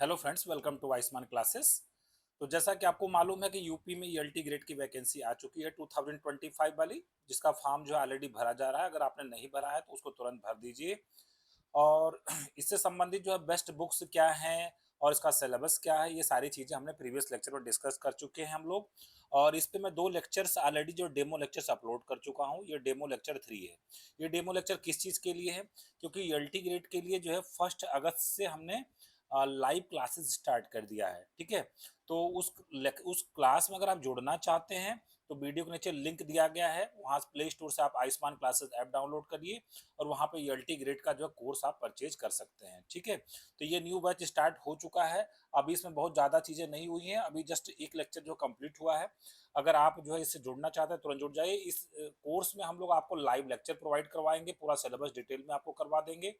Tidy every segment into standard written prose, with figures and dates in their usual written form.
Hello friends, welcome to Ayushman classes. तो जैसा कि आपको मालूम है कि यूपी में ईएलटी ग्रेड की वैकेंसी आ चुकी है 2025 वाली, जिसका फॉर्म जो है ऑलरेडी भरा जा रहा है। अगर आपने नहीं भरा है तो उसको तुरंत भर दीजिए। और इससे संबंधित जो है बेस्ट बुक्स क्या हैं और इसका सिलेबस क्या है, ये सारी चीज़ें हमने प्रीवियस लेक्चर में डिस्कस कर चुके हैं हम लोग। और इस पे मैं 2 लेक्चर्स ऑलरेडी जो डेमो लेक्चर्स अपलोड कर चुका हूँ। ये डेमो लेक्चर 3 है। ये डेमो लेक्चर किस चीज़ के लिए है? क्योंकि ईएलटी ग्रेड के लिए जो है 1 अगस्त से हमने लाइव क्लासेस स्टार्ट कर दिया है, ठीक है? तो उस क्लास में अगर आप जुड़ना चाहते हैं तो वीडियो के नीचे लिंक दिया गया है, वहाँ प्ले स्टोर से आप आयुष्मान क्लासेस ऐप डाउनलोड करिए और वहाँ पे ईएलटी ग्रेड का जो है कोर्स आप परचेज कर सकते हैं, ठीक है? तो ये न्यू बैच स्टार्ट हो चुका है। अभी इसमें बहुत ज़्यादा चीज़ें नहीं हुई हैं, अभी जस्ट एक लेक्चर जो कंप्लीट हुआ है। अगर आप जो है इससे जुड़ना चाहते हैं तुरंत जुड़ जाइए। इस कोर्स में हम लोग आपको लाइव लेक्चर प्रोवाइड करवाएंगे, पूरा सिलेबस डिटेल में आपको करवा देंगे।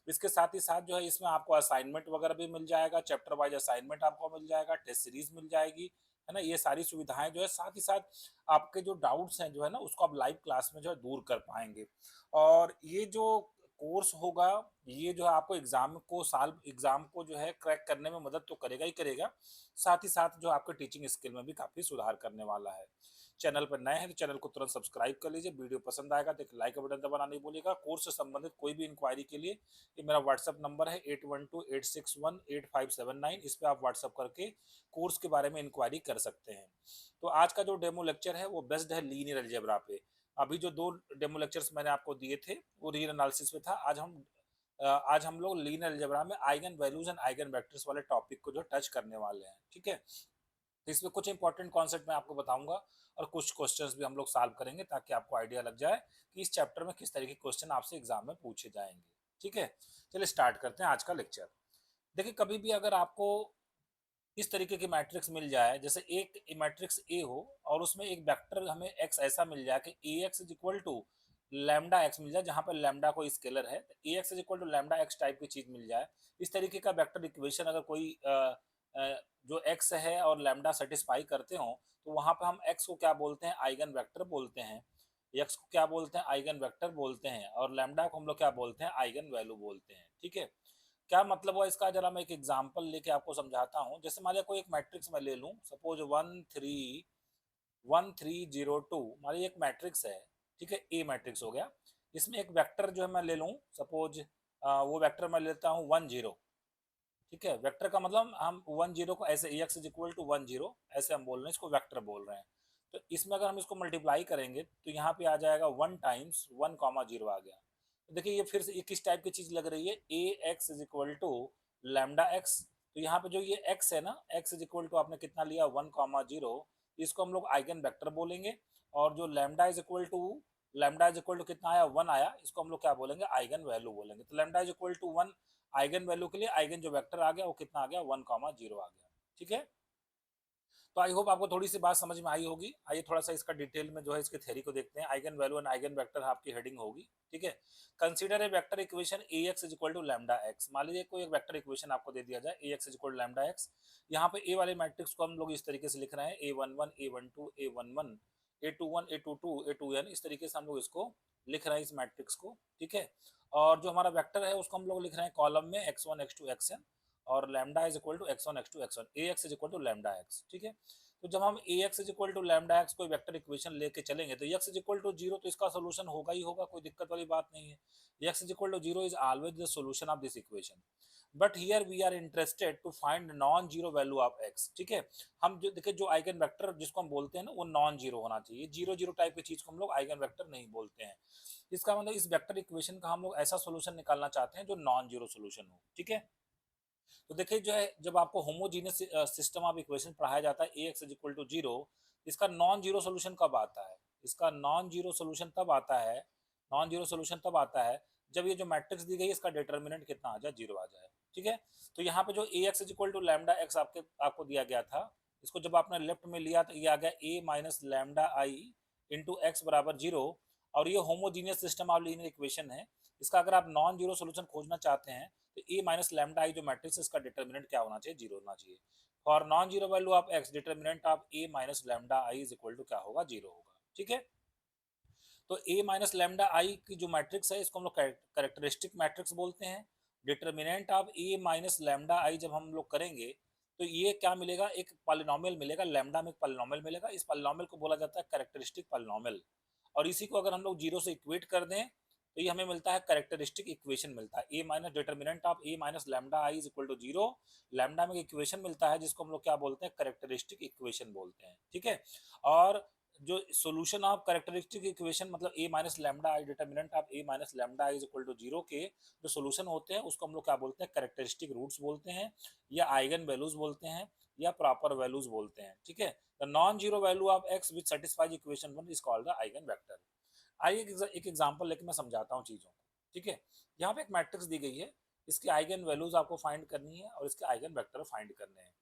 इसके साथ ही साथ जो है इसमें आपको असाइनमेंट वगैरह भी मिल जाएगा, चैप्टर वाइज असाइनमेंट आपको मिल जाएगा, टेस्ट सीरीज मिल जाएगी, है ना? ये सारी सुविधाएं जो है, साथ ही साथ आपके जो डाउट्स हैं जो है ना, उसको आप लाइव क्लास में जो है दूर कर पाएंगे। और ये जो कोर्स होगा, ये जो है आपको एग्जाम को जो है क्रैक करने में मदद तो करेगा ही करेगा, साथ ही साथ जो आपके टीचिंग स्किल में भी काफ़ी सुधार करने वाला है। चैनल पर नए हैं तो चैनल को तुरंत सब्सक्राइब कर लीजिए। वीडियो पसंद आएगा तो एक लाइक का बटन दबाना नहीं भूलिएगा। कोर्स से संबंधित कोई भी इंक्वायरी के लिए ये मेरा व्हाट्सअप नंबर है 8128618579। इस पे आप व्हाट्सअप करके कोर्स के बारे में इंक्वायरी कर सकते हैं। तो आज का जो डेमो लेक्चर है वो बेस्ड है लीनियर अलजेब्रा पे। अभी जो 2 डेमो लेक्चर्स मैंने आपको दिए थे वो रीजनल एनालिसिस पे था। आज हम लोग लीनियर अलजेब्रा में eigen values and eigen vectors वाले टॉपिक को जो टच करने वाले हैं, ठीक है? तो इसमें कुछ इंपॉर्टेंट कॉन्सेप्ट मैं आपको बताऊंगा और कुछ क्वेश्चंस भी हम लोग सॉल्व करेंगे, ताकि आपको आइडिया लग जाए कि इस चैप्टर में किस तरह के क्वेश्चन आपसे एग्जाम में पूछे जाएंगे, ठीक है? चलिए स्टार्ट करते हैं आज का लेक्चर। देखिए, कभी भी अगर आपको इस तरीके की मैट्रिक्स मिल जाए, जैसे एक मैट्रिक्स ए हो और उसमें एक वेक्टर हमें एक्स ऐसा मिल जाए कि A x is equal to lambda x मिल जाए, जहां पर लैम्डा कोई स्केलर है, तो A x is equal to lambda x type की चीज मिल जाए। इस तरीके का वेक्टर इक्वेशन अगर कोई जो एक्स है और लैम्डा सेटिस्फाई करते हो, तो वहां पर हम एक्स को क्या बोलते हैं? आइगन वेक्टर बोलते हैं। एक्स को क्या बोलते हैं? आइगन वेक्टर बोलते हैं। और लैम्डा को हम लोग क्या बोलते हैं? आइगन वैल्यू बोलते हैं, ठीक है? क्या मतलब हुआ इसका? जरा मैं एक एग्जांपल लेके आपको समझाता हूँ। जैसे मान लिया कोई एक मैट्रिक्स मैं ले लूँ, सपोज 1 3 1 3 0 2। मान लीजिए एक मैट्रिक्स है, ठीक है? ए मैट्रिक्स हो गया। इसमें एक वेक्टर जो है मैं ले लूँ, सपोज वो वेक्टर मैं लेता हूँ 1 0, ठीक है? वेक्टर का मतलब हम 1 0 को ऐसे एक्स इज इक्वल टू 1 0 ऐसे हम बोल रहे हैं, इसको वेक्टर बोल रहे हैं। तो इसमें अगर हम इसको मल्टीप्लाई करेंगे तो यहाँ पे आ जाएगा 1 टाइम्स 1 0 आ गया। तो देखिए ये फिर से ये किस टाइप की चीज लग रही है? A x is equal to lambda x. तो यहाँ पे जो ये एक्स है ना, एक्स इज इक्वल टू आपने कितना लिया? 1 0, इसको हम लोग आइगन वेक्टर बोलेंगे। और जो लैम्डा इज इक्वल टू कितना आया? 1 आया, इसको हम लोग क्या बोलेंगे? आइगन वैल्यू बोलेंगे। तो lambda is equal to 1 eigen value के लिए आइगन जो वेक्टर आ गया वो कितना आ गया? 1 0 आ गया, ठीक है? तो आई होप आपको थोड़ी सी बात समझ में आई होगी। आइए थोड़ा सा इसका डिटेल में जो है इसके थ्योरी को देखते हैं। Eigen value and eigen vector आपकी हेडिंग होगी, ठीक है? Consider a vector equation A x is equal to lambda X. मान लीजिए कोई एक वेक्टर इक्वेशन आपको दे दिया जाए, A x is equal to lambda x. यहाँ पे ए वाले मैट्रिक्स को हम लोग इस तरीके से लिख रहे हैं, A11 A12 A11 A21 A22 A2n, इस तरीके से हम लोग इसको लिख रहे हैं इस मैट्रिक्स को, ठीक है? और जो हमारा वेक्टर है उसको हम लोग लिख रहे हैं कॉलम में x1 x2 xn, और lambda is equal to x1 x2 x1, A x is equal to lambda x, ठीक है? तो जब हम A x is equal to lambda x कोई वेक्टर इक्वेशन लेके चलेंगे तो एक्स इज इक्वल टू 0 तो इसका सोल्यूशन होगा ही होगा, कोई दिक्कत वाली बात नहीं है। X is equal to 0 is always the solution of this equation. But here we are interested to find non zero value of X, ठीक है? हम जो देखिए, जो आइगन वेक्टर जिसको हम बोलते हैं ना, वो नॉन जीरो होना चाहिए। जीरो जीरो टाइप की चीज को हम लोग आइगन वेक्टर नहीं बोलते हैं। इसका मतलब इस वेक्टर इक्वेशन का हम लोग ऐसा सोल्यूशन निकालना चाहते हैं जो नॉन जीरो सोल्यूशन हो, ठीक है? तो देखिए जो है, जब आपको होमोजीनियस सिस्टम ऑफ इक्वेशन पढ़ाया जाता है A x is equal to 0, इसका नॉन जीरो सोल्यूशन कब आता है? इसका नॉन जीरो सोल्यूशन तब आता है, नॉन जीरो सोल्यूशन तब आता है जब ये जो मैट्रिक्स दी गई है इसका डिटर्मिनेंट कितना आ जाए? 0 आ जाए, ठीक है? तो यहाँ पे जो A x is equal to lambda x आपको दिया गया था, इसको जब आपने लेफ्ट में लिया तो ये आ गया ए माइनस लैम्डा आई इंटू एक्स बराबर 0। और ये homogeneous system of linear equation है। इसका अगर आप नॉन जीरो सोल्यूशन खोजना चाहते हैं तो ए माइनस लैम्डा आई जो मैट्रिक्स है इसका डिटर्मिनेंट क्या होना चाहिए? 0 होना चाहिए। For non zero value of X determinant of A minus lambda I is equal to क्या होगा? 0 होगा, ठीक है? तो ए माइनस लैम्डा आई की जो मैट्रिक्स है इसको हम लोग कैरेक्टरिस्टिक मैट्रिक्स बोलते हैं। Determinant of A minus lambda I जब हम लोग करेंगे तो ये क्या मिलेगा, एक पॉलिनोमियल मिलेगा, लैम्डा में एक पॉलिनोमियल मिलेगा। इस पॉलिनोमियल को बोला जाता है कैरेक्टरिस्टिक पॉलिनोमियल, और इसी को अगर हम लोग जीरो से इक्वेट कर दें तो ये हमें मिलता है कैरेक्टरिस्टिक इक्वेशन मिलता है, A minus determinant of A minus lambda I is equal to zero. Lambda में इक्वेशन मिलता है जिसको हम लोग क्या बोलते हैं, कैरेक्टरिस्टिक इक्वेशन बोलते हैं, ठीक है। और जो सोल्यूशन ऑफ कैरेक्टरिस्टिक इक्वेशन मतलब A minus lambda I determinant of A minus lambda I is equal to zero के जो सोल्यूशन होते हैं उसको हम लोग क्या बोलते हैं, कैरेक्टरिस्टिक रूट्स बोलते हैं, या आइगन वैल्यूज बोलते हैं, या प्रॉपर वैल्यूज बोलते हैं, ठीक है। The non zero value of x which satisfies equation 1 is called the eigen vector. आइए एक एग्जांपल लेके मैं समझाता हूँ चीजों को, ठीक है। यहाँ पे एक मैट्रिक्स दी गई है, इसकी आइगन वैल्यूज आपको फाइंड करनी है और इसके आइगन वेक्टर फाइंड करने हैं।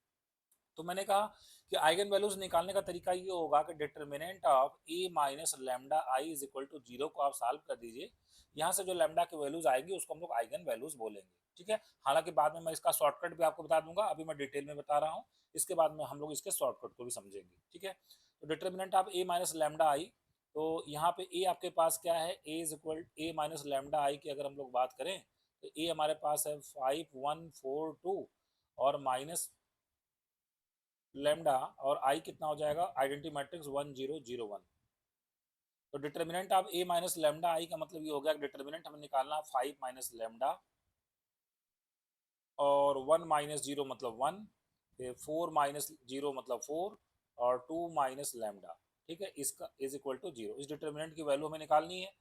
तो मैंने कहा कि आइगन वैल्यूज निकालने का तरीका ये होगा कि determinant of A minus lambda I is equal to zero को आप सॉल्व कर दीजिए। यहाँ से जो लैम्डा की वैल्यूज आएंगी उसको हम लोग आइगन वैल्यूज बोलेंगे, ठीक है। हालांकि बाद में मैं इसका शॉर्टकट भी आपको बता दूंगा, अभी मैं डिटेल में बता रहा हूँ, इसके बाद में हम लोग इसके शॉर्टकट को भी समझेंगे, ठीक है। तो determinant of A minus lambda I, तो यहाँ पे ए आपके पास क्या है, A is equal A minus lambda I की अगर हम लोग बात करें तो ए हमारे पास है 5142 और माइनस लेमडा, और आई कितना हो जाएगा, आइडेंटिटी मैट्रिक्स 1001। तो determinant of A minus lambda I का मतलब ये हो गया, डिटर्मिनेंट हमें निकालना 5 माइनस लेमडा, और 1 माइनस जीरो मतलब 1, फिर 4 माइनस जीरो मतलब 4, और 2 माइनस लेमडा, ठीक है, इसका इज इक्वल टू जीरो। इस डिटर्मिनेंट की वैल्यू हमें निकालनी है,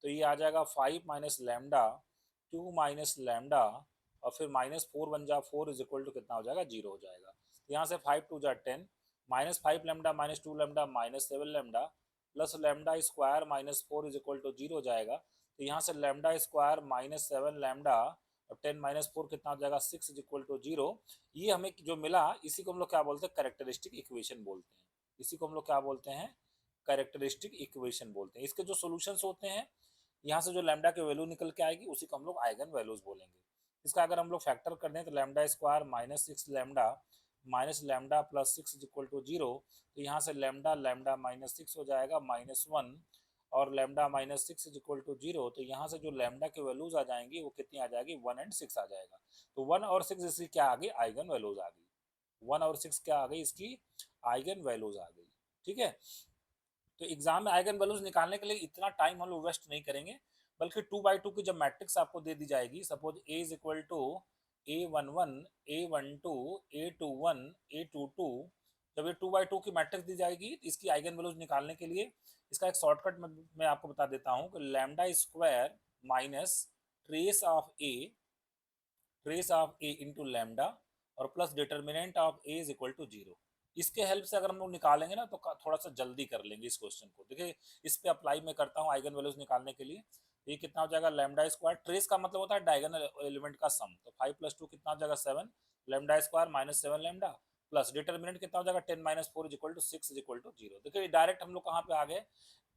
तो ये आ जाएगा 5 माइनस लेमडा, 2 माइनस लेमडा, और फिर माइनस 4 बन जा 4 इज इक्वल टू कितना हो जाएगा, जीरो हो जाएगा। तो यहाँ से 5 टू जा 10, minus 5 lambda minus 2 lambda minus 7 lambda plus lambda square minus 4 is equal to zero हो जाएगा। तो यहाँ से लेमडा स्क्वायर माइनस 7 लेमडा और 10 माइनस 4 कितना हो जाएगा, 6 इज इक्वल टू जीरो। ये हमें जो मिला इसी को हम लोग क्या बोलते हैं, कैरेक्टरिस्टिक इक्वेशन बोलते हैं। इसी को हम लोग क्या बोलते हैं, कैरेक्टरिस्टिक इक्वेशन बोलते हैं। इसके जो सॉल्यूशंस होते हैं, यहाँ से जो लैम्डा की वैल्यू निकल के आएगी उसी को हम लोग आइगन वैल्यूज बोलेंगे। इसका अगर हम लोग फैक्टर कर दें तो lambda square minus 6 lambda minus lambda plus 6 is equal to zero. तो यहाँ से लैम्डा लैम्डा माइनस 6 हो जाएगा माइनस 1, और lambda minus 6 is equal to zero. तो यहाँ से जो लैम्डा की वैल्यूज आ जाएंगी वो कितनी आ जाएगी, 1 एंड 6 आ जाएगा। तो 1 और 6 इसकी क्या आ गई, आइगन वैल्यूज आ गई। 1 और 6 क्या आ गई, इसकी आइगन वैल्यूज आ गई, ठीक है। तो एग्जाम में आइगन वैल्यूज निकालने के लिए इतना टाइम हम लोग वेस्ट नहीं करेंगे, बल्कि 2 by 2 की जब मैट्रिक्स आपको दे दी जाएगी, suppose A is equal to A11 A12 A21 A22, जब ये 2 by 2 की मैट्रिक्स दी जाएगी तो इसकी आइगन वैल्यूज निकालने के लिए इसका एक शॉर्टकट मैं आपको बता देता हूँ कि lambda square minus trace of A into lambda और plus determinant of A is equal to zero. इसके हेल्प से अगर हम लोग निकालेंगे ना तो थोड़ा सा जल्दी कर लेंगे इस क्वेश्चन को। देखिए इस पे अप्लाई मैं करता हूँ आइगन वैल्यूज निकालने के लिए। ये कितना हो जाएगा, लैम्डा स्क्वायर, ट्रेस का मतलब होता है डायगोनल एलिमेंट का सम, तो 5 + 2 कितना हो जाएगा 7, lambda square minus 7 lambda plus determinant कितना हो जाएगा 10 minus 4 is equal to 6 is equal to zero. देखिए डायरेक्ट हम लोग कहाँ पे आ गए,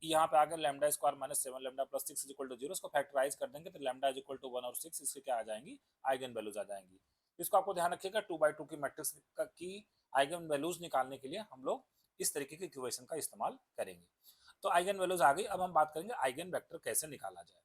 यहाँ पे आ गए lambda square minus 7 lambda plus 6 is equal to zero. इसको फैक्टराइज कर देंगे तो लैम्डा इज इक्वल टू 1 और 6 इसके क्या आ जाएंगी, आइगन वैल्यूज आ जाएंगी। इसको आपको ध्यान रखिएगा 2 by 2 की मैट्रिक्स की आइगन वैल्यूज निकालने के लिए हम लोग इस तरीके की इक्वेशन का इस्तेमाल करेंगे। तो आइगन वैल्यूज आ गई, अब हम बात करेंगे आइगन वेक्टर कैसे निकाला जाए।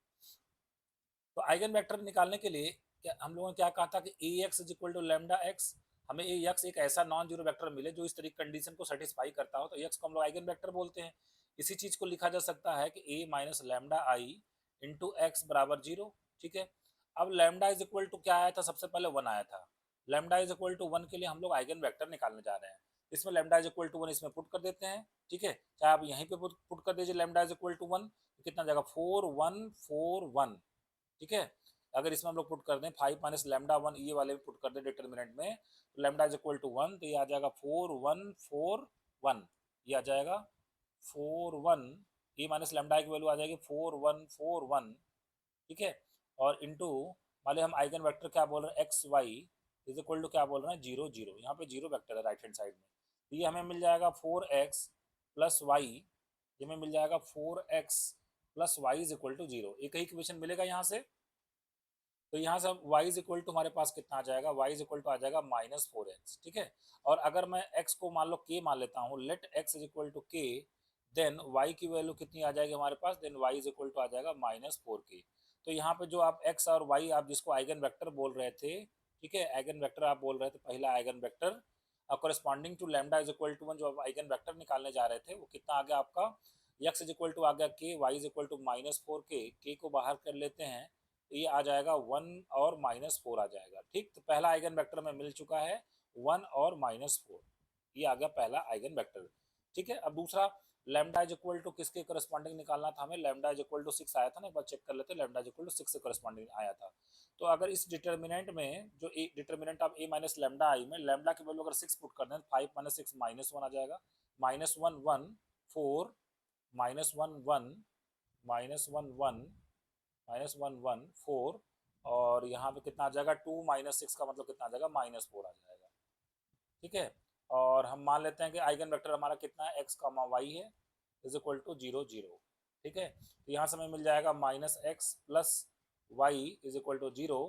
तो आइगन वेक्टर निकालने के लिए हम लोगों ने क्या कहा था कि A x is equal to lambda x, हमें ए एक्स एक ऐसा नॉन जीरो वेक्टर मिले जो इस तरीके कंडीशन को सेटिस्फाई करता हो, तो एक्स को हम लोग आइगन वेक्टर बोलते हैं। इसी चीज को लिखा जा सकता है कि ए माइनस लैम्डा आई इंटू एक्स बराबर जीरो, ठीक है। अब लैम्डा इज इक्वल टू क्या आया था, सबसे पहले 1 आया था। लैम्डा इज इक्वल टू 1 के लिए हम लोग आइगन वेक्टर निकालने जा रहे हैं। इसमें लैम्डा इज इक्वल टू 1 इसमें पुट कर देते हैं, ठीक है। चाहे आप यहीं पे पुट कर दीजिए लैम्डा इज इक्वल टू 1, तो कितना जाएगा 4141, ठीक है। अगर इसमें हम लोग पुट कर दें 5 माइनस लैम्डा 1 ये वाले में पुट कर दें डिटर्मिनेंट में, तो लैम्डा इज इक्वल टू 1, तो ये आ जाएगा 4141, ये आ जाएगा 41, ये माइनस लैम्डा की वैल्यू आ जाएगी 4141, ठीक है। और इंटू वाले हम आइगन वेक्टर क्या बोल रहे हैं, X Y is equal to क्या बोल रहे हैं, 0 0, यहाँ पे 0 वेक्टर है राइट हैंड साइड में, तो ये हमें मिल जाएगा 4x प्लस वाई, ये हमें मिल जाएगा 4x plus Y is equal to 0। एक ही इक्वेशन मिलेगा यहाँ से, तो यहाँ से y इज इक्वल टू हमारे पास कितना आ जाएगा, y इज इक्वल टू आ जाएगा -4x, ठीक है। और अगर मैं x को मान लो k मान लेता हूँ, let x is equal to k, then y की वैल्यू कितनी आ जाएगी हमारे पास, then y is equal to आ जाएगा -4k। तो यहाँ पे जो आप x और y आप जिसको आइगन वेक्टर बोल रहे थे, ठीक है, आइगन वेक्टर आप बोल रहे थे, पहला eigen vector corresponding to lambda is equal to 1 जो आप आइगन वेक्टर निकालने जा रहे थे वो कितना आ गया आपका, x इज इक्वल टू आ गया k, y is equal to -4k, k को बाहर कर लेते हैं तो ये आ जाएगा 1 और -4 आ जाएगा। ठीक, तो पहला आइगन वेक्टर में मिल चुका है 1 और -4, ये आ गया पहला आइगन वेक्टर। ठीक है, अब दूसरा लैम्डा इज इक्वल टू किसके करस्पॉन्डिंग निकालना था हमें, लैम्डा इज इक्वल टू 6 आया था ना, एक बार चेक कर लेते हैं, लैम्डा इज इक्वल टू 6 से करस्पॉन्डिंग आया था। तो अगर इस डिटर्मिनेंट में जो determinant of a minus lambda I में लैम्डा की वैल्यू अगर 6 पुट कर दें 5 माइनस 6 -1 आ जाएगा, -1 1 4 -1 1 -1 1 -1 1 4 और यहाँ पे कितना आ जाएगा 2 -6 का मतलब कितना आ जाएगा -4 आ जाएगा। ठीक है, और हम मान लेते हैं कि आइगन वेक्टर हमारा कितना है x कामा वाई है इज इक्वल टू 0 0। ठीक है, तो यहाँ से हमें मिल जाएगा -x plus Y is equal to 0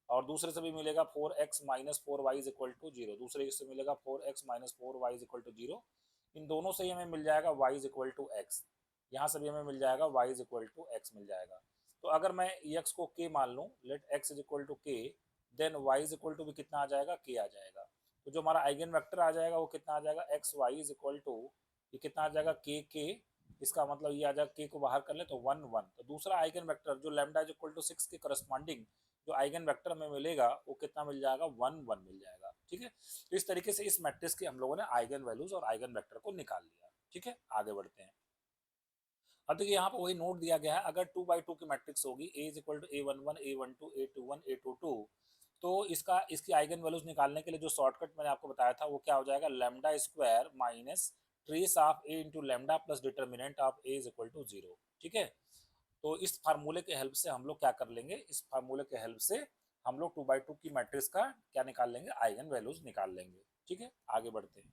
और दूसरे से भी मिलेगा 4x minus 4y is equal to 0, दूसरे से मिलेगा 4x minus 4y is equal to 0। इन दोनों से ही हमें मिल जाएगा y is equal to x, यहाँ से भी हमें मिल जाएगा y is equal to x मिल जाएगा। तो अगर मैं x को k मान लूँ, let x is equal to k, then y is equal to भी कितना आ जाएगा, k आ जाएगा। तो जो हमारा आइगन वेक्टर आ जाएगा वो कितना आ जाएगा, X Y is equal to ये कितना आ जाएगा के, इसका मतलब ये आ जाएगा के को बाहर कर ले तो 1 1। तो दूसरा आइगन वेक्टर जो लैम्डा इज इक्वल टू 6 के करस्पॉन्डिंग जो आइगन वेक्टर में मिलेगा वो कितना मिल जाएगा, 1 1 मिल जाएगा। ठीक है, तो इस तरीके से इस मैट्रिक्स के हम लोगों ने आइगन वैल्यूज और आइगन वेक्टर को निकाल लिया। ठीक है, आगे बढ़ते हैं। अब देखिए यहाँ पर वही नोट दिया गया है, अगर 2 by 2 की मैट्रिक्स होगी a is equal to a11 a12 a21 a22, तो इसकी आइगन वैल्यूज निकालने के लिए जो शॉर्टकट मैंने आपको बताया था वो क्या हो जाएगा, lambda square minus trace of a into lambda plus determinant of a is equal to 0। ठीक है, तो इस फार्मूले के हेल्प से हम लोग क्या कर लेंगे, इस फार्मूले के हेल्प से हम लोग 2 by 2 की मैट्रिक्स का क्या निकाल लेंगे, आइगन वैल्यूज निकाल लेंगे। ठीक है, आगे बढ़ते हैं।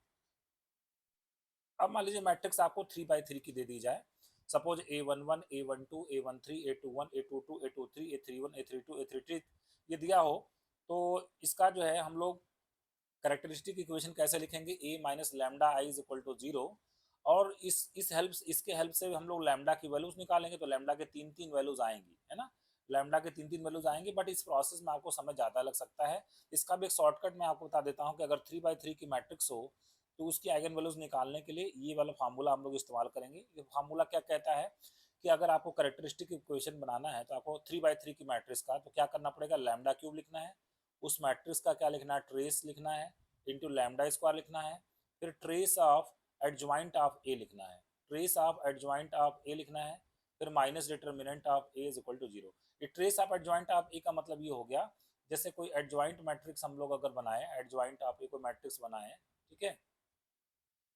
अब मान लीजिए मैट्रिक्स आपको 3 by 3 की दे दी जाए, suppose a11 a12 a13 a21 a22 a23 a31 a32 a33 ये दिया हो, तो इसका जो है हम लोग कैरेक्टरिस्टिक इक्वेशन कैसे लिखेंगे, a minus lambda I is equal to 0, और इसके हेल्प से हम लोग लैम्डा की वैल्यूज निकालेंगे, तो लैम्डा के 3 वैल्यूज आएंगी, है ना, लैम्डा के 3 वैल्यूज आएंगी, बट इस प्रोसेस में आपको समय ज़्यादा लग सकता है। इसका भी एक शॉर्टकट मैं आपको बता देता हूँ कि अगर 3 by 3 की मैट्रिक्स हो तो उसकी आइगन वैल्यूज निकालने के लिए ये वाला फार्मूला हम लोग इस्तेमाल करेंगे। ये फार्मूला क्या कहता है कि अगर आपको कैरेक्टरिस्टिक इक्वेशन बनाना है तो आपको 3 by 3 की मैट्रिक्स का तो क्या करना पड़ेगा, लैम्डा क्यूब लिखना है, उस मैट्रिक्स का क्या लिखना है, ट्रेस लिखना है, इंटू लैम्डा स्क्वायर लिखना है, फिर trace of adjoint of A लिखना है, trace of adjoint of A लिखना है, फिर minus determinant of A is equal to 0। ये trace of adjoint of A का मतलब ये हो गया, जैसे कोई एडजॉइंट मैट्रिक्स हम लोग अगर बनाए, एडजॉइंट ऑफ ए को मैट्रिक्स बनाए, ठीक है,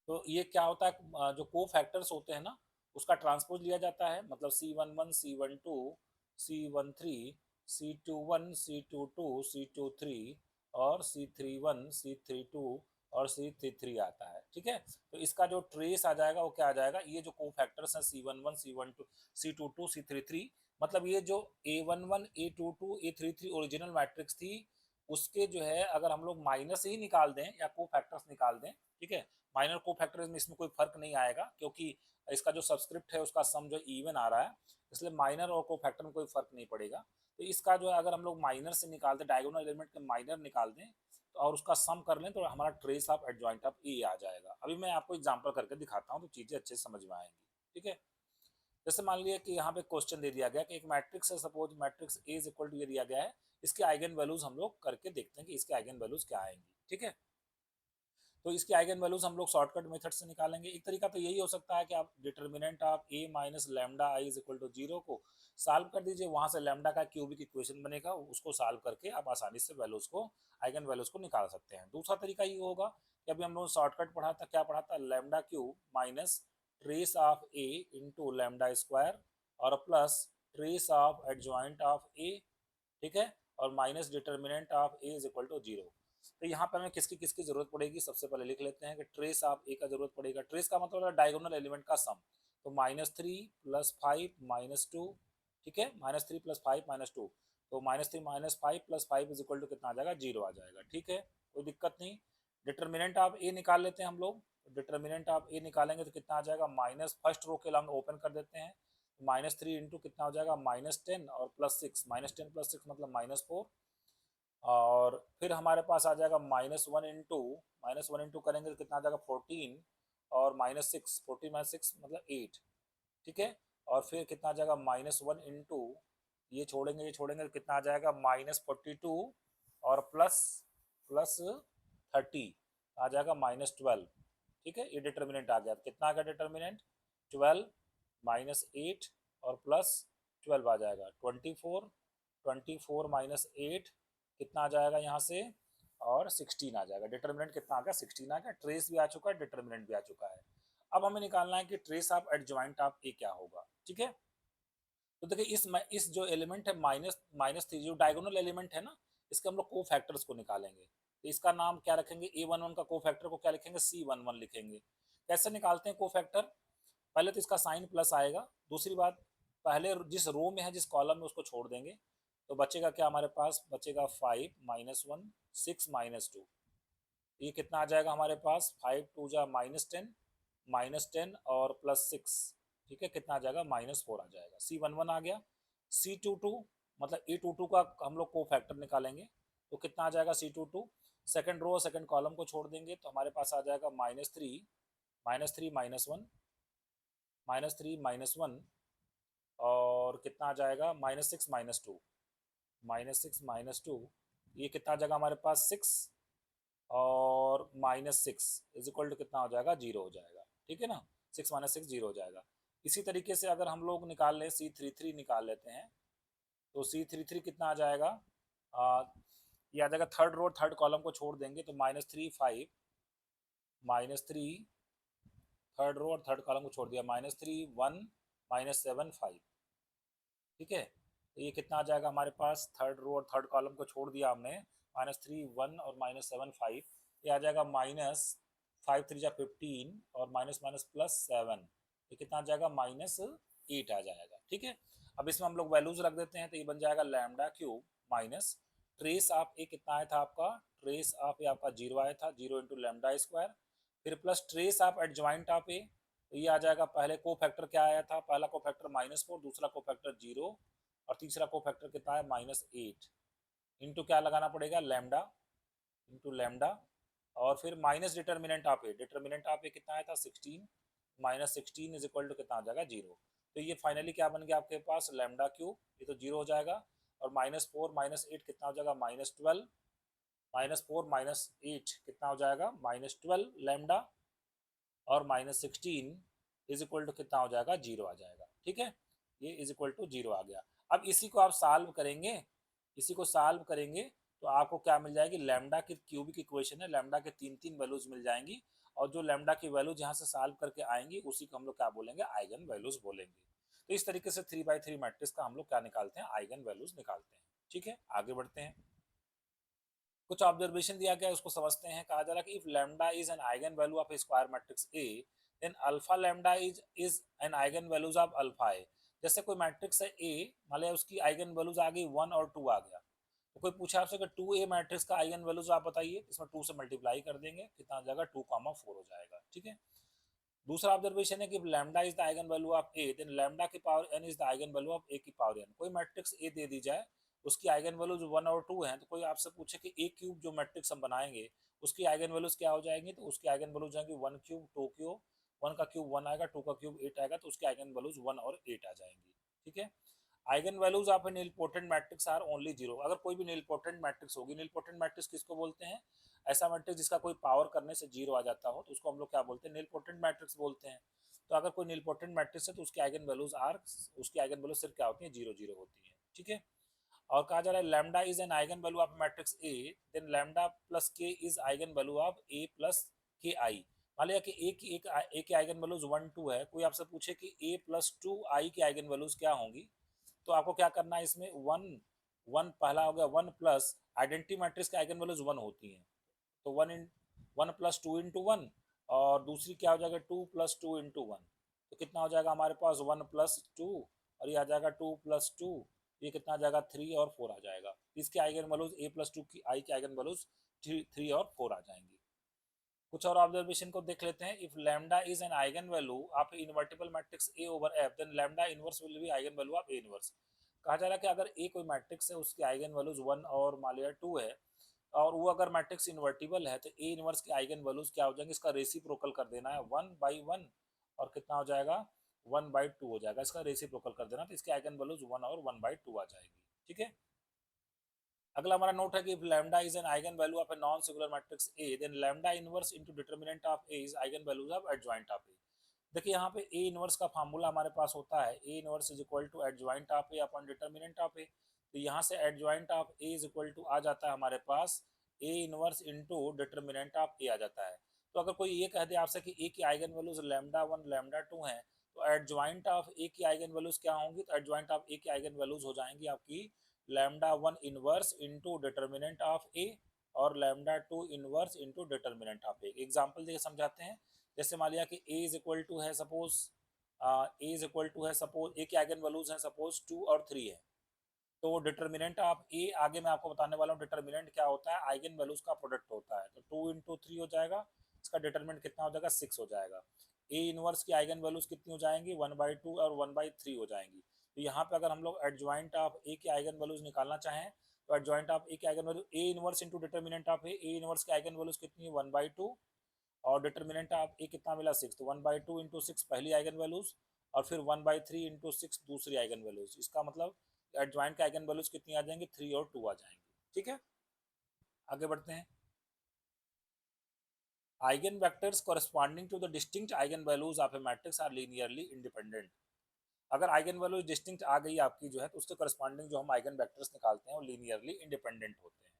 तो ये क्या होता है, जो को फैक्टर्स होते हैं ना उसका ट्रांसपोज लिया जाता है, मतलब C11 C12 C13 C21 C22 C23 और C31 C32 और C33 आता है। ठीक है, तो इसका जो ट्रेस आ जाएगा वो क्या आ जाएगा, ये जो को फैक्टर्स हैं C11 C12 C22 C33, मतलब ये जो A11 A22 A33 original matrix थी उसके जो है अगर हम लोग माइनस ही निकाल दें या को फैक्टर्स निकाल दें, ठीक है, माइनर को फैक्टर्स में इसमें कोई फर्क नहीं आएगा क्योंकि इसका जो सब्सक्रिप्ट है उसका सम जो इवन आ रहा है, इसलिए माइनर और को फैक्टर में कोई फर्क नहीं पड़ेगा। तो इसका जो है अगर हम लोग माइनर से निकाल दें, डायगोनल एलिमेंट के माइनर निकाल दें तो और उसका सम कर लें तो हमारा ट्रेस ऑफ एडजॉइंट ऑफ ए आ जाएगा। अभी मैं आपको एग्जाम्पल करके दिखाता हूँ तो चीज़ें अच्छे से समझ में आएंगी। ठीक है, जैसे मान लिया कि यहाँ पे क्वेश्चन दे दिया गया कि एक मैट्रिक्स है, suppose matrix A is equal to ये दिया गया है, इसके आइगन वैल्यूज हम लोग करके देखते हैं कि इसके आइगन वैल्यूज क्या आएंगी। ठीक है, तो इसकी आइगन वैल्यूज हम लोग शॉर्टकट मेथड से निकालेंगे। एक तरीका तो यही हो सकता है कि आप determinant of a minus lambda I is equal to 0 को सॉल्व कर दीजिए, वहां से लैम्डा का क्यूबिक इक्वेशन बनेगा, उसको सॉल्व करके आप आसानी से वैल्यूज को आइगन वैल्यूज को निकाल सकते हैं। दूसरा तरीका ये होगा कि अभी हम लोग शॉर्टकट पढ़ा था, क्या पढ़ा था, lambda cube minus trace of a into lambda square और plus trace of adjoint of a, ठीक है, और minus determinant of a is equal to 0। तो यहाँ पर हमें किसकी किसकी जरूरत पड़ेगी, सबसे पहले लिख लेते हैं कि ट्रेस ऑफ a का जरूरत पड़ेगा, ट्रेस का मतलब है डायगोनल एलिमेंट का सम, तो -3 + 5 -2, ठीक है, -3 + 5 -2, तो -3 -5 + 5 इज इक्वल टू कितना आ जाएगा, 0 आ जाएगा। ठीक है, कोई दिक्कत नहीं। डिटर्मिनेंट ऑफ a निकाल लेते हैं हम लोग, डिटर्मिनेंट ऑफ a निकालेंगे तो कितना आ जाएगा, माइनस फर्स्ट रो के लिए हम ओपन कर देते हैं, -3 इंटू कितना हो जाएगा -10 और +6, -10 + 6 मतलब -4, और फिर हमारे पास आ जाएगा -1 इंटू करेंगे तो कितना आ जाएगा 14, और -6, 14 - 6 मतलब 8, ठीक है। और फिर कितना आ जाएगा -1 इंटू, ये छोड़ेंगे तो कितना आ जाएगा -42, और प्लस प्लस 30 आ जाएगा -12, ठीक है। ये डिटर्मिनेंट आ गया, कितना आ गया डिटर्मिनेंट 12, -8 और +12 आ जाएगा 24, 24 -8 कितना आ जाएगा यहाँ से, और 16 आ जाएगा। डिटर्मिनेंट कितना आ गया 16 आ गया। ट्रेस भी आ चुका है, डिटर्मिनेंट भी आ चुका है। अब हमें निकालना है कि ट्रेस ऑफ एडजॉइंट ऑफ ए क्या होगा, ठीक है। तो देखिए इस जो एलिमेंट है -3, जो डायगोनल एलिमेंट है ना, इसके हम लोग को फैक्टर्स को निकालेंगे। तो इसका नाम क्या रखेंगे, A11 का को फैक्टर को क्या लिखेंगे, C11 लिखेंगे। कैसे निकालते हैं को फैक्टर, पहले तो इसका साइन प्लस आएगा, दूसरी बात पहले जिस रो में है जिस कॉलम में उसको छोड़ देंगे, तो बचेगा क्या हमारे पास, बचेगा 5 -1 6 -2, ये कितना आ जाएगा हमारे पास 5 2 जा -10, -10 और +6, ठीक है, कितना आ जाएगा -4 आ जाएगा। C11 आ गया। C22 मतलब A22 का हम लोग को फैक्टर निकालेंगे, तो कितना आ जाएगा C22, second row second column को छोड़ देंगे तो हमारे पास आ जाएगा -3 -1 -3 और कितना आ जाएगा -6 -2, -6 -2, ये कितना आ जाएगा हमारे पास 6, और -6 इज इक्वल टू कितना हो जाएगा 0 हो जाएगा, ठीक है ना। 6 - 6 0 हो जाएगा। इसी तरीके से अगर हम लोग निकाल लें C33 निकाल लेते हैं, तो C33 कितना आ जाएगा, ये आ जाएगा थर्ड रो थर्ड कॉलम को छोड़ देंगे तो -3 5 -3, थर्ड रो और थर्ड कॉलम को छोड़ दिया -3 1 -7 5, ठीक है। तो ये कितना आ जाएगा हमारे पास, थर्ड रो और थर्ड कॉलम को छोड़ दिया हमने, -3 1 और -7 5, ये आ जाएगा -5 3 जा 15 और माइनस माइनस +7, ये कितना आ जाएगा -8 आ जाएगा, ठीक है। अब इसमें हम लोग वैल्यूज रख देते हैं, तो ये बन जाएगा lambda cube minus trace of A कितना आया था आपका, ट्रेस ऑफ ए आपका 0 आया था, 0 इंटू लैम्डा स्क्वायर, फिर plus trace of adjoint of A, तो ये आ जाएगा, पहले को फैक्टर क्या आया था, पहला को फैक्टर -4, दूसरा को फैक्टर 0 और तीसरा को फैक्टर कितना है -8, इंटू क्या लगाना पड़ेगा लैम्डा, इंटू लैम्डा, और फिर minus determinant of A, determinant of A कितना आया था 16, -16 इज इक्वल टू कितना आ जाएगा 0। तो ये फाइनली क्या बन गया आपके पास लैम्डा क्यूब, ये तो 0 हो जाएगा, और -4 -8 कितना हो जाएगा -12, -4 -8 कितना हो जाएगा -12 लैम्डा, और -16 इज इक्वल टू कितना हो जाएगा 0 आ जाएगा, ठीक है। ये इज इक्वल टू 0 आ गया। अब इसी को आप सॉल्व करेंगे, इसी को सॉल्व करेंगे तो आपको क्या मिल जाएगी, लैम्डा की क्यूबिक इक्वेशन है, लैम्डा के 3 वैल्यूज मिल जाएंगी, और जो लैम्डा की वैल्यूज यहाँ से सॉल्व करके आएंगी उसी को हम लोग क्या बोलेंगे, आइगन वैल्यूज बोलेंगे। तो इस तरीके से 3x3 मैट्रिक्स का हम लोग क्या निकालते हैं, आइगन वैल्यूज निकालते हैं, ठीक है। आगे बढ़ते हैं, कुछ ऑब्जर्वेशन दिया गया है उसको समझते हैं। कहा जा रहा है कि if lambda is an eigen value of square matrix A, then alpha lambda is an eigen values of alpha A. जैसे कोई मैट्रिक्स है ए, मान लिया उसकी आइगन वैल्यूज आ गई 1 और 2 आ गया, तो कोई पूछा आपसे कि 2A मैट्रिक्स का आइगन वैल्यूज आप बताइए, इसमें 2 से मल्टीप्लाई कर देंगे, कितना आ जाएगा 2,4 हो जाएगा, ठीक है। दूसरा ऑब्जर्वेशन है कि lambda is the eigen value of A, then lambda की power n is the eigen value of A की पावर n। कोई मैट्रिक्स ए दे दी जाए, उसकी आइगन वैल्यूज 1 और 2 हैं, तो कोई आपसे पूछे कि ए क्यूब जो मैट्रिक्स हम बनाएंगे उसकी आइगन वैल्यूज क्या हो जाएंगी, तो उसकी आइगन वैल्यूज जाएंगी 1 क्यूब 2 क्यूब, 1 का क्यूब 1 आएगा, 2 का क्यूब 8 आएगा, तो उसकी आइगन वैल्यूज 1 और 8 आ जाएंगी, ठीक है। Eigen values of an nilpotent matrix are only 0। अगर कोई भी निलपोटेंट मैट्रिक्स होगी, निलपोटेंट मैट्रिक्स किसको बोलते हैं, ऐसा मैट्रिक्स जिसका कोई पावर करने से 0 आ जाता हो, तो उसको हम लोग क्या बोलते हैं, निलपोटेंट मैट्रिक्स बोलते हैं। तो अगर कोई निलपोटेंट मैट्रिक्स है तो उसकी आइगन वैल्यूज आर, उसकी आइगन वैल्यूज सिर्फ क्या होती है 0 0 होती है, ठीक है। और कहा जा रहा है lambda is an eigen value of matrix A, then lambda plus k is eigen value of A plus k I. मान लिया कि ए की आइगन वैल्यूज 1 2 है, कोई आपसे पूछे कि ए प्लस 2 आई की आइगन वैल्यूज क्या होंगी, तो आपको क्या करना है, इसमें 1 1 पहला हो गया 1 प्लस आइडेंटिटी मैट्रिक्स की आइगन वैल्यूज 1 होती हैं, तो 1 प्लस 2 इंटू 1, और दूसरी क्या हो जाएगा 2 प्लस 2 इंटू 1, तो कितना हो जाएगा हमारे पास 1 प्लस 2, और ये आ जाएगा 2 प्लस 2, ये कितना आ जाएगा 3 और 4 आ जाएगा। इसके आइगन वैल्यूज ए प्लस 2 की आई की आइगन वैल्यूज 3 और 4 आ जाएंगी। कुछ और ऑब्जर्वेशन को देख लेते हैं। If lambda is an eigen value of invertible matrix A over F then lambda inverse will be eigen value of A inverse. कहा जा रहा है कि अगर ए कोई मैट्रिक्स है उसकी आइगन वैल्यूज 1 और मान लिया 2 है और वो अगर मैट्रिक्स इन्वर्टिबल है तो ए इनवर्स की आइगन वैल्यूज क्या हो जाएंगे, इसका रेसिप्रोकल कर देना है 1/1 और कितना हो जाएगा 1/2 हो जाएगा, इसका रेसिप्रोकल कर देना तो इसकी आइगन वैल्यूज 1 और 1/2 आ जाएगी। ठीक है, अगला हमारा नोट है कि if lambda is an eigen value of a non singular matrix A then lambda inverse into determinant of A is eigen values of adjoint of A। देखिए यहाँ पे A इनवर्स का फार्मूला हमारे पास होता है A inverse is equal to adjoint of A upon determinant of A। तो यहाँ से adjoint of A is equal to आ जाता है हमारे पास A inverse into determinant of A आ जाता है। तो अगर कोई ये कह दे आपसे कि A की आइगन वैल्यूज लैम्डा 1 लैम्डा 2 हैं तो एडजॉइंट ऑफ A की आइगन वैल्यूज क्या होंगी, तो एडजॉइंट ऑफ A की आइगन वैल्यूज हो जाएंगी आपकी lambda 1 inverse into determinant of A और lambda 2 inverse into determinant of A। Example देके समझाते हैं। जैसे मान लिया कि a इज इक्वल टू है suppose a is equal to है सपोज a की आइगन वैल्यूज हैं सपोज 2 और 3 है, तो डिटरमिनेंट ऑफ a आगे मैं आपको बताने वाला हूँ डिटरमिनेंट क्या होता है, आइगन वैल्यूज का प्रोडक्ट होता है। तो 2 इंटू 3 हो जाएगा, इसका डिटरमिनेंट कितना हो जाएगा 6 हो जाएगा। a इनवर्स की आइगन वैल्यूज कितनी हो जाएंगी 1/2 और 1/3 हो जाएंगी। तो यहाँ पे अगर हम लोग एडजॉइंट ऑफ a की आइगन वैल्यूज निकालना चाहें तो एडजॉइंट ऑफ a की eigen value a inverse into determinant of a inverse की आइगन वैल्यूज कितनी है 1/2 और डिटरमिनेंट ऑफ ए कितना मिला 6, तो 1/2 इंटू 6 पहली आइगन वैल्यूज और फिर 1/3 इंटू 6 दूसरी आइगन वैल्यूज। इसका मतलब एडजॉइंट का आइगन वैल्यूज कितनी आ जाएंगी 3 और 2 आ जाएंगी। ठीक है, आगे बढ़ते हैं। Eigen vectors corresponding to the distinct eigen values of a matrix are linearly independent. अगर आइगन वैल्यूज डिस्टिंक्ट आ गई आपकी जो है तो उसके कॉरेस्पॉन्डिंग जो हम आइगन वेक्टर्स निकालते हैं वो लीनियरली इंडिपेंडेंट होते हैं,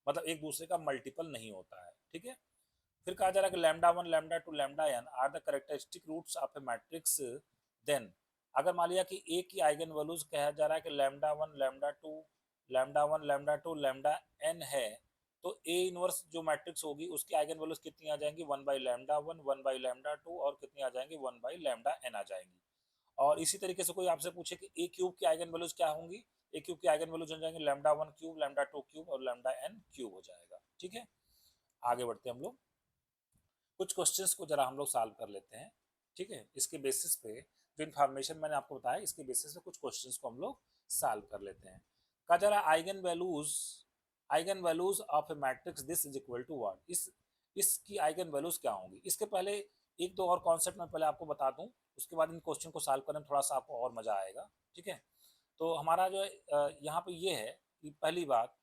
मतलब एक दूसरे का मल्टीपल नहीं होता है। ठीक है, फिर कहा जा रहा है कि lambda 1 lambda 2 lambda n are the characteristic roots of a matrix then. अगर मान लिया कि a की आइगन वैल्यूज कहा जा रहा है कि lambda 1 lambda 2 lambda 1 lambda 2 lambda n है, तो a इनवर्स जो मैट्रिक्स होगी उसकी आइगन वैल्यूज कितनी आ जाएंगी 1/लैम्डा 1 1/लैम्डा 2 और कितनी आ जाएंगी 1/लैम्डा n आ जाएंगी। और इसी तरीके से कोई आपसे पूछे कि a क्यूब की आइगन वैल्यूज क्या होंगी, a क्यूब की आइगन वैल्यूज हो जाएंगे लैम्डा 1 क्यूब लैम्डा 2 क्यूब और लैम्डा n क्यूब हो जाएगा। ठीक है, आगे बढ़ते हैं हम लोग कुछ क्वेश्चंस को जरा हम लोग सॉल्व कर लेते हैं। ठीक है, इसके बेसिस पे जो इन्फॉर्मेशन मैंने आपको बताया इसके बेसिस पे कुछ क्वेश्चंस को हम लोग सॉल्व कर लेते हैं। कहा जा रहा है eigen values of a matrix this is equal to what, इसकी आइगन वैल्यूज क्या होंगी। इसके पहले एक दो और कॉन्सेप्ट मैं पहले आपको बता दूं, उसके बाद इन क्वेश्चन को सॉल्व करने में थोड़ा सा आपको और मजा आएगा। ठीक है, तो हमारा जो है यहाँ पे ये है कि पहली बात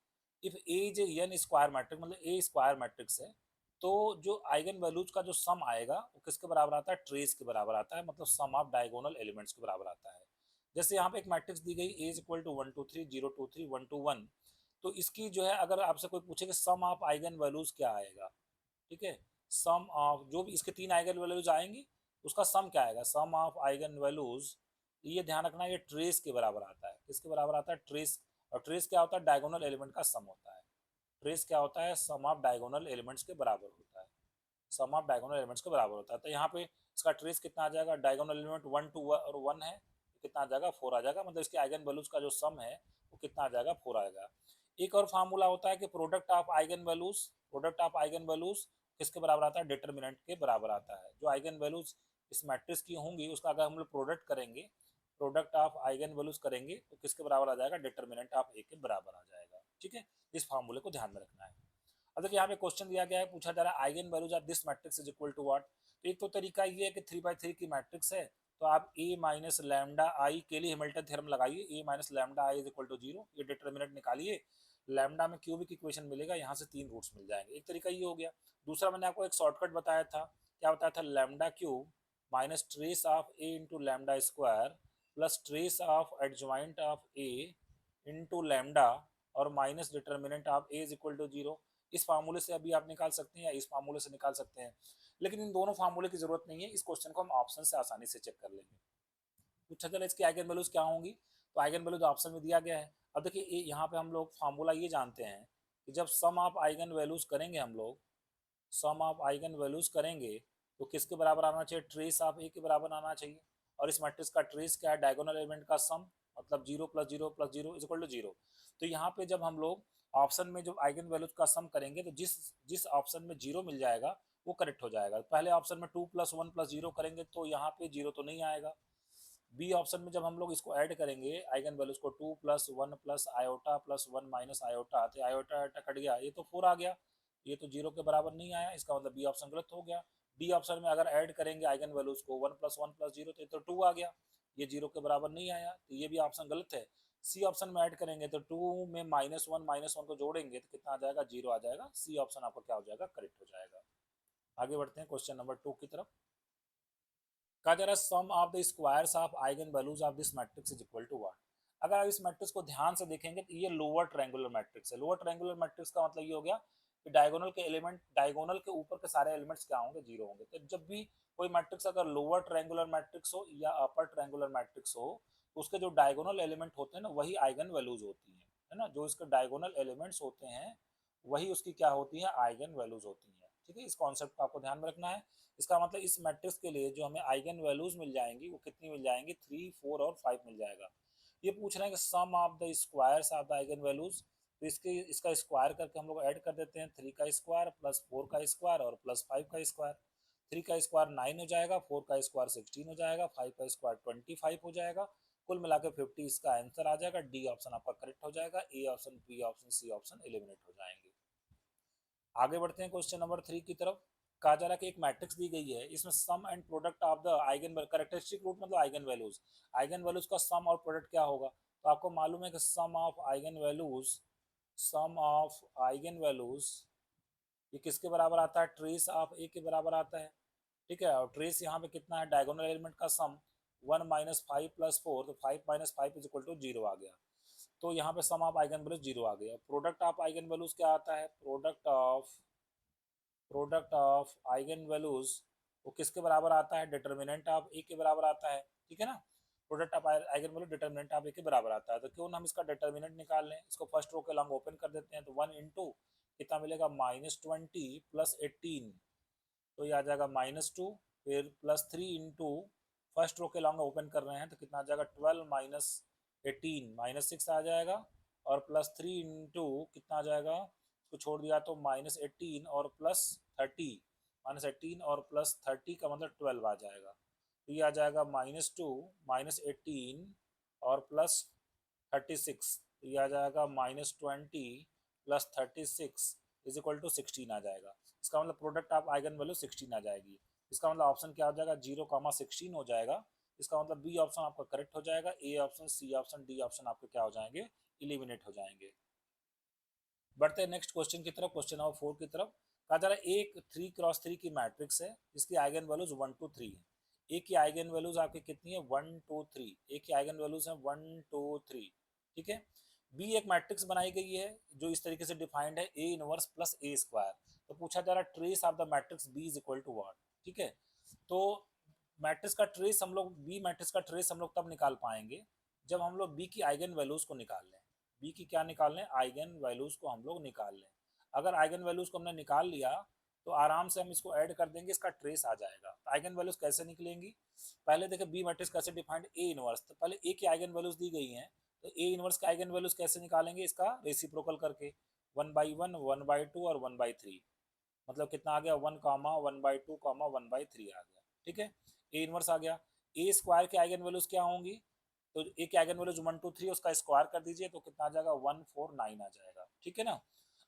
if A is an square matrix मतलब ए स्क्वायर मैट्रिक्स है तो जो आइगन वैल्यूज का जो सम आएगा वो किसके बराबर आता है, ट्रेस के बराबर आता है, मतलब सम ऑफ डायगोनल एलिमेंट्स के बराबर आता है। जैसे यहाँ पे एक मैट्रिक्स दी गई ए इज इक्वल टू 1 2 3 0 2 3 1 2 1, तो इसकी जो है अगर आपसे कोई पूछे कि सम ऑफ आइगन वैल्यूज क्या आएगा, ठीक है, सम ऑफ जो भी इसके तीन आइगन वैल्यूज आएंगी उसका सम क्या आएगा, सम ऑफ आइगन वैल्यूज, ये ध्यान रखना ये ट्रेस के बराबर आता है। किसके बराबर आता है, ट्रेस। और ट्रेस क्या होता है, डायगोनल एलिमेंट का सम होता है। ट्रेस क्या होता है, सम ऑफ डायगोनल एलिमेंट्स के बराबर होता है, सम ऑफ डायगोनल एलिमेंट्स के बराबर होता है। तो यहाँ पे इसका ट्रेस कितना आ जाएगा, डायगोनल एलिमेंट 1 2 और 1 है, कितना आ जाएगा 4 आ जाएगा, मतलब इसके आइगन वैल्यूज का जो सम है वो कितना आ जाएगा 4 आएगा। एक और फार्मूला होता है कि प्रोडक्ट ऑफ आइगन वैल्यूज किसके बराबर आता है, डिटरमिनेंट के बराबर आता है। जो आइगन वैल्यूज इस मैट्रिक्स की होंगी उसका अगर हम लोग प्रोडक्ट ऑफ आइगन वैल्यूज करेंगे तो किसके बराबर आ जाएगा, डिटरमिनेंट ऑफ ए के बराबर आ जाएगा। ठीक है, इस फार्मूले को ध्यान में रखना है। अब देखिए यहाँ पे क्वेश्चन दिया गया है, पूछा जा रहा है eigen values of this matrix is equal to what. तो एक तो तरीका ये है कि 3/3 की मैट्रिक्स है तो आप a माइनस लैम्डा आई के लिए हैमिल्टन थ्योरम लगाइए, a minus lambda I is equal to 0, ये डिटरमिनेंट निकालिए, लैम्डा में क्यूबिक इक्वेशन मिलेगा, यहाँ से 3 रूट्स मिल जाएंगे। एक तरीका ये हो गया। दूसरा मैंने आपको एक शॉर्टकट बताया था, क्या बताया था, lambda cube minus trace of a into lambda square plus trace of adjoint of a into lambda और minus determinant of a is equal to 0। इस फार्मूले से अभी आप निकाल सकते हैं या इस फार्मूले से निकाल सकते हैं, लेकिन इन दोनों फार्मूले की जरूरत नहीं है, इस क्वेश्चन को हम ऑप्शन से आसानी से चेक कर लेंगे। पूछा चला इसकी आइगन वैल्यूज क्या होंगी, तो आइगन वैल्यूज ऑप्शन में दिया गया है। अब देखिए यहाँ पे हम लोग फार्मूला ये जानते हैं कि जब सम ऑफ आइगन वैल्यूज करेंगे हम लोग, सम ऑफ आइगन वैल्यूज करेंगे तो किसके बराबर आना चाहिए, ट्रेस ऑफ ए के बराबर आना चाहिए। और इस मैट्रिक्स का ट्रेस क्या है, डायगोनल एलिमेंट का सम, मतलब 0 + 0 + 0 = 0। तो यहाँ पे जब हम लोग ऑप्शन में जो आइगन वैल्यूज का सम करेंगे तो जिस जिस ऑप्शन में 0 मिल जाएगा वो करेक्ट हो जाएगा। पहले ऑप्शन में 2 + 1 + 0 करेंगे तो यहाँ पे 0 तो नहीं आएगा। बी ऑप्शन में जब हम लोग इसको ऐड करेंगे आइगन वैल्यूज को 2 + 1 + आयोटा + 1 - आयोटा, तो आयोटा आयोटा कट गया, ये तो 4 आ गया, ये तो 0 के बराबर नहीं आया, इसका मतलब बी ऑप्शन गलत हो गया। डी ऑप्शन में अगर ऐड करेंगे आइगन वैल्यूज को 1 + 1 + 0 तो ये तो 2 आ गया, ये 0 के बराबर नहीं आया, तो ये भी ऑप्शन गलत है। सी ऑप्शन में ऐड करेंगे तो 2 में -1 को जोड़ेंगे तो कितना आ जाएगा, 0 आ जाएगा। सी ऑप्शन आपका क्या हो जाएगा, करेक्ट हो जाएगा। आगे बढ़ते हैं क्वेश्चन नंबर 2 की तरफ। कहा जा रहा है sum of the squares of eigen values of this matrix is equal to what. अगर आप इस मैट्रिक्स को ध्यान से देखेंगे तो ये लोअर ट्रायंगुलर मैट्रिक्स है। लोअर ट्रायंगुलर मैट्रिक्स का मतलब ये हो गया कि डायगोनल के एलिमेंट, डायगोनल के ऊपर के सारे एलिमेंट्स क्या होंगे, 0 होंगे। तो जब भी कोई मैट्रिक्स अगर लोअर ट्रायंगुलर मैट्रिक्स हो या अपर ट्रायंगुलर मैट्रिक्स हो तो उसके जो डायगोनल एलिमेंट होते हैं ना वही आइगन वैल्यूज होती है ना, जो इसके डायगोनल एलिमेंट्स होते हैं वही उसकी क्या होती है, आइगन वैल्यूज होती है। ठीक है, इस कॉन्सेप्ट को आपको ध्यान में रखना है। इसका मतलब इस मैट्रिक्स के लिए जो हमें आइगन वैल्यूज मिल जाएंगी वो कितनी मिल जाएंगी, 3, 4 और 5 मिल जाएगा। ये पूछ रहे हैं कि sum of the squares of the eigen values, तो इसका स्क्वायर करके हम लोग ऐड कर देते हैं। 3 का स्क्वायर प्लस 4 का स्क्वायर और प्लस 5 का स्क्वायर। 3 का स्क्वायर 9 हो जाएगा, 4 का स्क्वायर 16 हो जाएगा, 5 का स्क्वायर 25 हो जाएगा, कुल मिला के 50 इसका आंसर आ जाएगा। डी ऑप्शन आपका करेक्ट हो जाएगा। A option, B option, C option eliminate हो जाएंगे। आगे बढ़ते हैं क्वेश्चन नंबर 3 की तरफ। कहा जा रहा है कि एक मैट्रिक्स दी गई है, इसमें sum and product of the eigen characteristic root मतलब आइगन वैल्यूज, आइगन वैल्यूज का सम और प्रोडक्ट क्या होगा। तो आपको मालूम है कि sum of eigen values, sum of eigen values ये किसके बराबर आता है, ट्रेस ऑफ ए के बराबर आता है। ठीक है, और ट्रेस यहाँ पे कितना है, डायगोनल एलिमेंट का सम 1 - 5 + 4, तो 5 - 5 = 0 आ गया। तो यहाँ पे सम ऑफ आइगन वैल्यूज 0 आ गया। प्रोडक्ट ऑफ आइगन वैल्यूज क्या आता है, प्रोडक्ट ऑफ आइगन वैल्यूज वो किसके बराबर आता है, डिटर्मिनेंट ऑफ ए के बराबर आता है। ठीक है ना, product of eigenvalue determinant of A के बराबर आता है। तो क्यों ना हम इसका डिटर्मिनेंट निकाल लें। इसको फर्स्ट रो के लॉन्ग ओपन कर देते हैं तो 1 इंटू कितना मिलेगा, -20 + 18, तो ये आ जाएगा -2, फिर +3 इंटू फर्स्ट रो के लॉन्ग ओपन कर रहे हैं तो कितना आ जाएगा, 12 - 18 -6 आ जाएगा, और +3 इंटू कितना आ जाएगा, इसको छोड़ दिया तो -18 और +30, -18 और +30 का मतलब 12 आ जाएगा। तो ये आ जाएगा -2 -18 और +36, तो ये आ जाएगा -20 + 36 = 16 आ जाएगा। इसका मतलब प्रोडक्ट ऑफ आइगन वैल्यू 16 आ जाएगी। इसका मतलब ऑप्शन क्या हो जाएगा, 0, 16 हो जाएगा। इसका मतलब बी ऑप्शन आपका करेक्ट हो जाएगा। A option, C option, D option आपके क्या हो जाएंगे, इलिमिनेट हो जाएंगे। बढ़ते हैं नेक्स्ट क्वेश्चन की तरफ, क्वेश्चन नंबर 4 की तरफ। कहा जा रहा है एक 3 × 3 की मैट्रिक्स है जिसकी आइगन वैल्यूज 1 2 3 है। ए की आइगन वैल्यूज आपकी कितनी है, 1 2 3। ए की आइगन वैल्यूज है 1 2 3। ठीक है, बी एक मैट्रिक्स बनाई गई है जो इस तरीके से डिफाइंड है, A inverse plus A square. तो पूछा जा रहा है trace of the matrix B is equal to what. ठीक है, तो मैट्रिक्स का ट्रेस हम लोग, बी मैट्रिक्स का ट्रेस हम लोग तब निकाल पाएंगे जब हम लोग बी की आइगन वैल्यूज को निकाल लें। बी की क्या निकाल लें, आइगन वैल्यूज को हम लोग निकाल लें। अगर आइगन वैल्यूज को हमने निकाल लिया तो आराम से हम इसको ऐड कर देंगे, इसका ट्रेस आ जाएगा। तो आइगन वैल्यूज कैसे निकलेंगी, पहले देखिए बी मैट्रिक्स कैसे डिफाइंड, ए इनवर्स। तो पहले ए की आइगन वैल्यूज दी गई हैं तो ए इनवर्स का आइगन वैल्यूज कैसे निकालेंगे, इसका रेसिप्रोकल करके 1/1 1/2 और 1/3। मतलब कितना आ गया, 1, 1/2, 1/3 आ गया। ठीक है, ए इनवर्स आ गया। ए स्क्वायर के आइगन वैल्यूज क्या होंगी, तो ए के आइगन वैल्यूज 1 2 3 उसका स्क्वायर कर दीजिए तो कितना आ जाएगा, 1 4 9 आ जाएगा। ठीक है ना,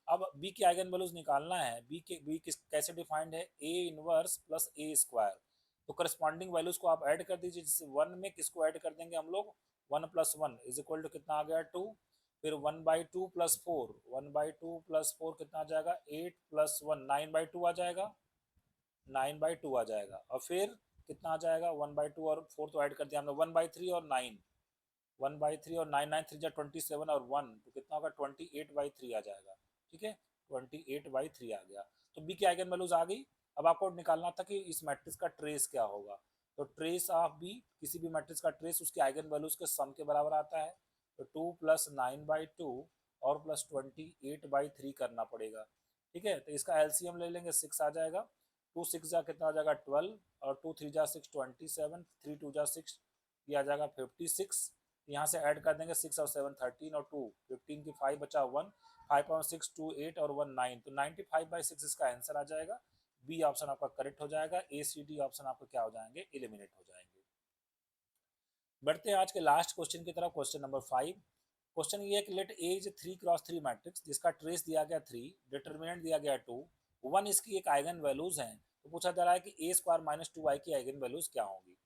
अब बी की आइगन वैल्यूज निकालना है। बी कैसे डिफाइंड है, A inverse plus A square. तो करस्पॉन्डिंग वैल्यूज को आप ऐड कर दीजिए। जैसे 1 में किसको ऐड कर देंगे हम लोग, 1 + 1 = कितना आ गया, 2। फिर 1/2 + 4, 1/2 + 4 कितना आ जाएगा, 8 + 1 9/2 आ जाएगा, 9/2 आ जाएगा। और फिर कितना आ जाएगा, 1/2 और 4 तो ऐड कर दिया हमने, 1/3 और 9, 1/3 और 9 9 3 27 और 1 तो कितना होगा, 28/3 आ जाएगा। ठीक है, 28/3 आ गया। तो बी की आइगन वैल्यूज आ गई। अब आपको निकालना था कि इस मैट्रिक्स का ट्रेस क्या होगा। तो ट्रेस ऑफ बी, किसी भी मैट्रिक्स का ट्रेस उसकी आइगन वैल्यूज के सम के बराबर आता है। तो 2 + 9/2 और प्लस 28/3 करना पड़ेगा। ठीक है, तो इसका एलसीएम ले लेंगे, 6 आ जाएगा। 2 6 जा कितना आ जाएगा, 12, और 2 3 जा 6 27, 3 2 जा 6, ये आ जाएगा 56। यहाँ से ऐड कर देंगे 6 और 7 13 और 2 15 की 5 बचा 1, 5 और 6 2 8 और 1 9, तो 95/6 इसका आंसर आ जाएगा। बी ऑप्शन आपका करेक्ट हो जाएगा। ए सी डी ऑप्शन आपका क्या हो जाएंगे, एलिमिनेट हो जाएंगे। बढ़ते हैं आज के लास्ट क्वेश्चन की तरफ, क्वेश्चन नंबर 5। क्वेश्चन ये है कि let A is 3x3 matrix जिसका ट्रेस दिया गया 3, डिटर्मिनेंट दिया गया 2, 1 इसकी एक आइगन वैल्यूज हैं, तो पूछा जा रहा है कि ए स्क्वायर माइनस 2 आई की आइगन वैल्यूज क्या होंगी।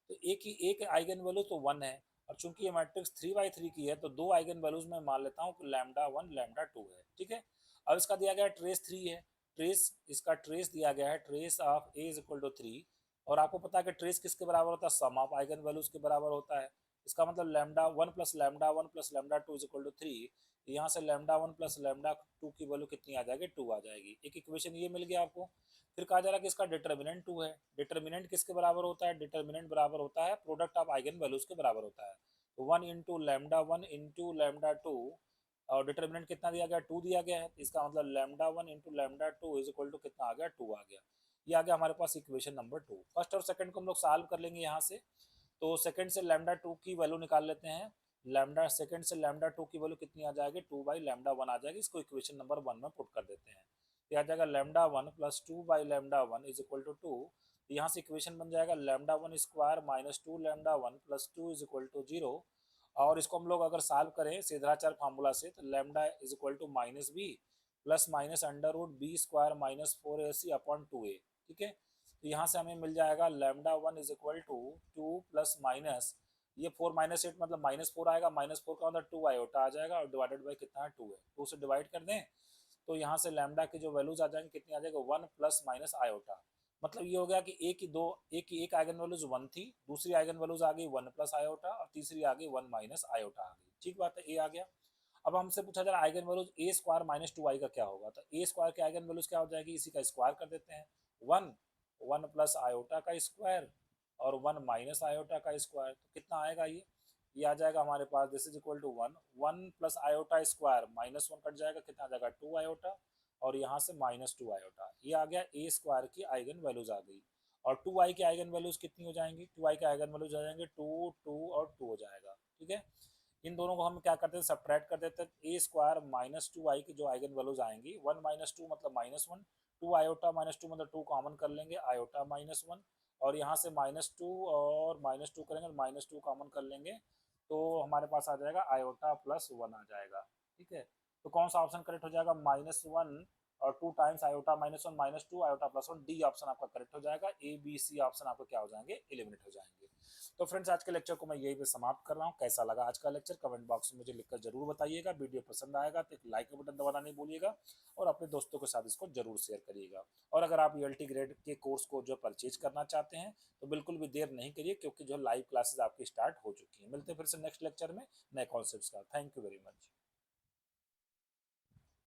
तो ए की एक आइगन वैल्यू तो 1 है, और चूंकि ये मैट्रिक्स 3x3 की है तो दो आइगन वैल्यूज में मान लेता हूँ लैम्डा 1 लैम्डा 2 है, ठीक है। अब इसका दिया गया ट्रेस 3 है, ट्रेस इसका ट्रेस दिया गया है, trace of A is equal to 3, और आपको पता है कि ट्रेस किसके बराबर होता है, सम ऑफ आइगन वैल्यूज के बराबर होता है। इसका मतलब lambda 1 plus lambda 1 plus lambda 2 is equal to 3, यहाँ से लैम्डा 1 प्लस लैम्डा 2 की वैल्यू कितनी आ जाएगी, 2 आ जाएगी। एक इक्वेशन ये मिल गया आपको। फिर कहा जा रहा है कि इसका डिटर्मिनेंट 2 है। डिटर्मिनेंट किसके बराबर होता है, डिटर्मिनेंट बराबर होता है प्रोडक्ट ऑफ आइगन वैल्यूज के बराबर होता है। तो 1 इंटू लैम्डा 1 इंटू लैम्डा 2, और डिटर्मिनेंट कितना दिया गया, 2 दिया गया है, इसका मतलब lambda 1 into lambda 2 is equal to कितना आ गया, 2 आ गया। ये आ गया हमारे पास इक्वेशन नंबर 2। फर्स्ट और सेकंड को हम लोग सॉल्व कर लेंगे यहाँ से। तो सेकंड से लैम्डा 2 की वैल्यू निकाल लेते हैं। लैम्डा सेकंड से लैम्डा 2 की वैल्यू कितनी आ जाएगी, 2 बाई लैम्डा 1 आ जाएगी। इसको इक्वेशन नंबर 1 में पुट कर देते हैं। ये आ जाएगा lambda 1 plus 2 by lambda 1 is equal to 2। यहाँ से इक्वेशन बन जाएगा lambda 1 square minus 2 lambda 1 plus 2 is equal to 0। और इसको हम लोग अगर सॉल्व करें सीधाचार फार्मूला से, तो lambda is equal to minus B plus minus under root B square minus 4ac upon 2a, ठीक है। तो यहाँ से हमें मिल जाएगा lambda 1 is equal to 2 plus minus ये 4 माइनस 8 मतलब -4 आएगा, -4 का मतलब 2 आयोटा आ जाएगा, और डिवाइडेड बाई कितना है, 2 है। 2 से डिवाइड कर दें तो यहाँ से लैम्डा की जो वैल्यूज आ जाएंगे कितनी आ जाएगा, 1 प्लस माइनस आयोटा। मतलब ये हो गया कि ए की एक आइगन वैल्यूज 1 थी, दूसरी आइगन वैल्यूज आ गई 1 प्लस आयोटा, और तीसरी आ गई 1 माइनस आयोटा आ गई। ठीक बात है, ए आ गया। अब हमसे पूछा जा रहा है eigen values A square minus 2 आई का क्या होगा, तो ए स्क्वायर के आइगन वैल्यूज क्या हो जाएगी, इसी का स्क्वायर कर देते हैं। 1 प्लस आयोटा का स्क्वायर और 1 माइनस आयोटा का स्क्वायर, तो कितना आएगा ये आ जाएगा हमारे पास this is equal to 1 plus iota square -1 cut जाएगा, कितना आ जाएगा 2 आयोटा, और यहाँ से -2 आयोटा। ये आ गया ए स्क्वायर की आइगन वैल्यूज आ गई। और 2 आई की आइगन वैल्यूज कितनी हो जाएंगी, 2 आई के आइगन वैल्यूज आ जाएंगे 2 2 और 2 हो जाएगा, ठीक है। इन दोनों को हम क्या करते हैं, सब्ट्रैक्ट कर देते हैं। ए स्क्वायर -2 आई की जो आइगन वैल्यूज आएंगी 1 -2 मतलब -1, 2 आयोटा -2 मतलब 2 कॉमन कर लेंगे, आयोटा -1, और यहाँ से -2 और -2 करेंगे, -2 कॉमन कर लेंगे, तो हमारे पास आ जाएगा आयोटा प्लस 1 आ जाएगा, ठीक है। तो कौन सा ऑप्शन करेक्ट हो जाएगा, -1 और 2 times iota -1 -2 iota +1, D option आपका करेक्ट हो जाएगा। ए बी सी ऑप्शन आपका क्या हो जाएंगे, एलिमिनेट हो जाएंगे। तो फ्रेंड्स आज के लेक्चर को मैं यही पे समाप्त कर रहा हूँ। कैसा लगा आज का लेक्चर कमेंट बॉक्स में मुझे लिखकर जरूर बताइएगा। वीडियो पसंद आएगा तो एक लाइक का बटन दबाना नहीं भूलिएगा, और अपने दोस्तों के साथ इसको जरूर शेयर करिएगा। और अगर आप यूएलटी ग्रेड के कोर्स को जो परचेज करना चाहते हैं तो बिल्कुल भी देर नहीं करिए, क्योंकि जो लाइव क्लासेस आपकी स्टार्ट हो चुकी हैं। मिलते हैं फिर से नेक्स्ट लेक्चर में नए कॉन्सेप्ट्स का। Thank you very much.